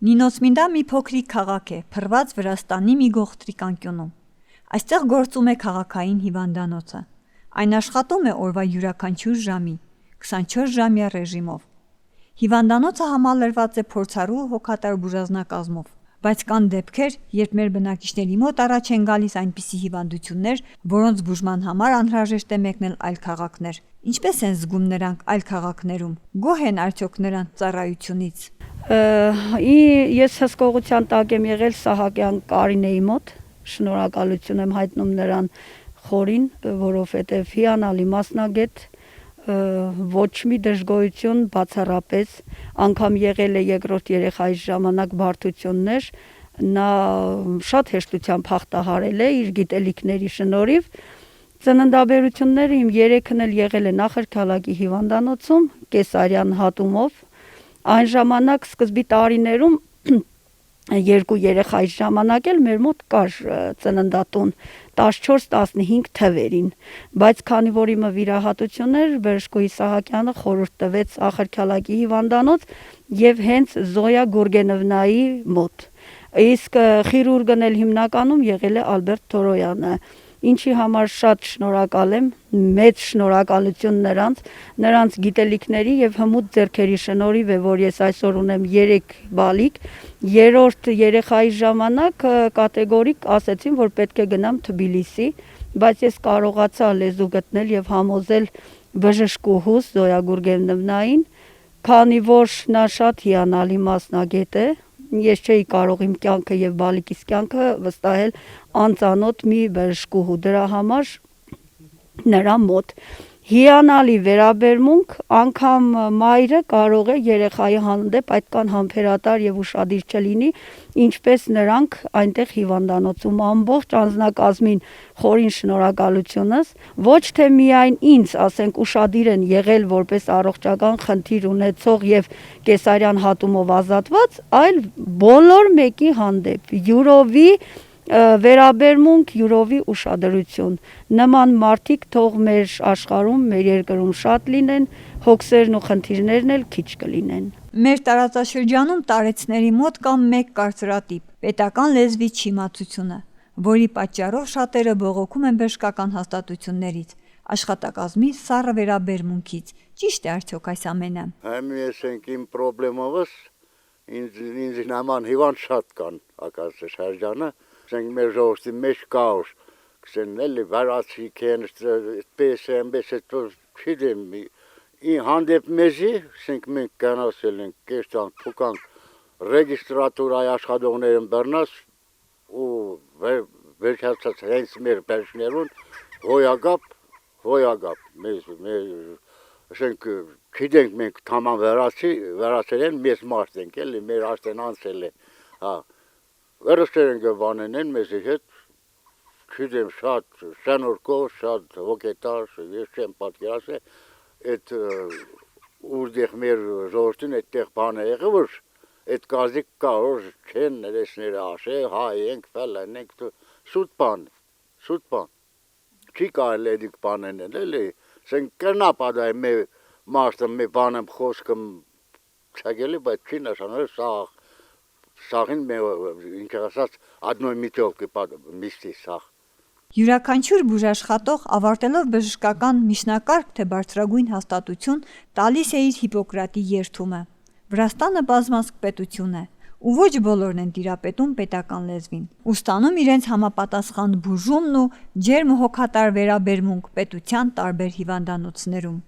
Նինոցմինդա մի փոքրիկ քաղաք է, փռված Վրաստանի մի գողտրիկ անկյունում։ Այստեղ գործում է քաղաքային հիվանդանոցը։ Այն աշխատում է օրվա յուրաքանչյուր ժամի, 24-ժամյա ռեժիմով։ Հիվանդանոցը համալրված է փորձառու հոգատար բուժազնակազմով, բայց կան դեպքեր, երբ մեր բնակիչների մոտ առաջ են գալիս այնպիսի հիվանդություններ, որոնց բուժման համար անհրաժեշտ է մեկնել այլ քաղաքներ։ Ինչպես են զգում նրանք այլ քաղաքներում։ Գոհ են արդյոք նրանց ծառայությունից։ Ես հսկողության տակ եմ եղել Սահակյան Կարինեի մոտ, շնորհակալություն եմ հայտնում նրան խորին, որովհետև հիանալի մասնագետ, ոչ մի դժգոհություն բացառապես, անգամ եղել է երկրորդ երեխայի ժամանակ բարդություններ, նա շատ հեշտությամբ հաղթահարել է իր գիտելիքների շնորհիվ։ Ծննդաբերությունները իմ 3-ն էլ եղել է Նախրքալակի հիվանդանոցում կեսարյան հատումով։ Այն ժամանակ սկզբի տարիներում 2 երեխայի ժամանակ էլ մեր մոտ կար ծննդատուն 14-15 թվերին, բայց քանի որ իմը վիրահատություն էր, բժշկուհի Սահակյանը խորհուրդ տվեց Ախրքալակի հիվանդանոց եւ հենց Զոյա Գուրգենովնայի մոտ։ Իսկ խիրուրգն էլ հիմնականում եղել է Ալբերտ Թորոյանը, ինչի համար շատ շնորհակալ եմ, մեծ շնորհակալություն նրանց գիտելիքների եւ հմուտ ձեռքերի շնորհիվ է, որ ես այսօր ունեմ 3 բալիկ։ Երրորդ երեխայի ժամանակ կատեգորիկ ասեցին, որ պետք է գնամ Թբիլիսի, բայց ես կարողացա լեզու գտնել եւ համոզել բժշկուհուս Զոյա Գուրգենովնային, քանի որ նա շատ հիանալի մասնագետ է։ Ես չէի կարող իմ կյանքը եւ բալիկիս կյանքը վստահել անծանոթ մի բժշկուհու, դրա համար նրա մոտ հիանալի վերաբերմունք, անգամ մայրը կարող է երեխայի հանդեպ այդքան համբերատար եւ ուշադիր չլինի, ինչպես նրանք այնտեղ հիվանդանոցում։ Ամբողջ անձնակազմին խորին շնորհակալությունս, ոչ թե միայն ինձ, ասենք, ուշադիր են եղել որպես առողջական խնդիր ունեցող եւ կեսարյան հատումով ազատված, այլ բոլոր մեկի հանդեպ յուրովի վերաբերմունք, յուրովի ուշադրություն։ Նման մարդիկ թող մեր աշխարհում, մեր երկրում շատ լինեն, հոգսերն ու խնդիրներն էլ քիչ կլինեն։ Մեր տարածաշրջանում տարեցների մոտ կա մեկ կարծրատիպ՝ պետական լեզվի չիմացությունը, որի պատճառով շատերը բողոքում են բժշկական հաստատություններից, աշխատակազմի սառը վերաբերմունքից։ Ճիշտ է արդյոք այս ամենը։ Ես իմ խնդրումս ինձ նման հիվանդ շատ կան, ակասես շրջանը, մեր ժողովրդի մեջ կաուս, էլի վարացիք են, այդպես են, չգիտեմ, հանդեպ մեզի, մենք կանացել ենք, կեշտանք, փուկանք, ռեգիստրատուրայի աշխատողներն բռնած ու վերջացած հենց մեր բերշներուն հոյագապ, չգիտենք մենք թաման վերացել են, մեզ մարդ ենք, էլի, մեր արդեն անցել է, վերստեր են գվանեն են մեզի հետ, չգիտեմ, շատ շնորհքով, շատ հոգետար, ես չեմ պատկերացել, այդ ուժդեղ մեր ժողովրդին այդտեղ բան է եղել, որ այդ գազիկ կա, որ չեն ներեսները աշե, հայ ենք, ֆելան ենք, սուտ բան, չի կարել էդիկ բանեն են, էլի, սեն կրնա պադայ մե մարդը, մե բանեմ խոսքım չագելի, բայց չի նշանել սաղին ինչ ասած одной метелкой միշտի սաղ։ Յուրաքանչյուր բուժաշխատող ավարտելով բժշկական միջնակարգ թե բարձրագույն հաստատություն տալիս է իր Հիպոկրատի երդումը։ Վրաստանը բազմազգ պետություն է, ու ոչ բոլորն են տիրապետում պետական լեզվին, ու ստանում իրենց համապատասխան բուժումն ու ջերմ հոգատար վերաբերմունք պետության տարբեր հիվանդանոցներում։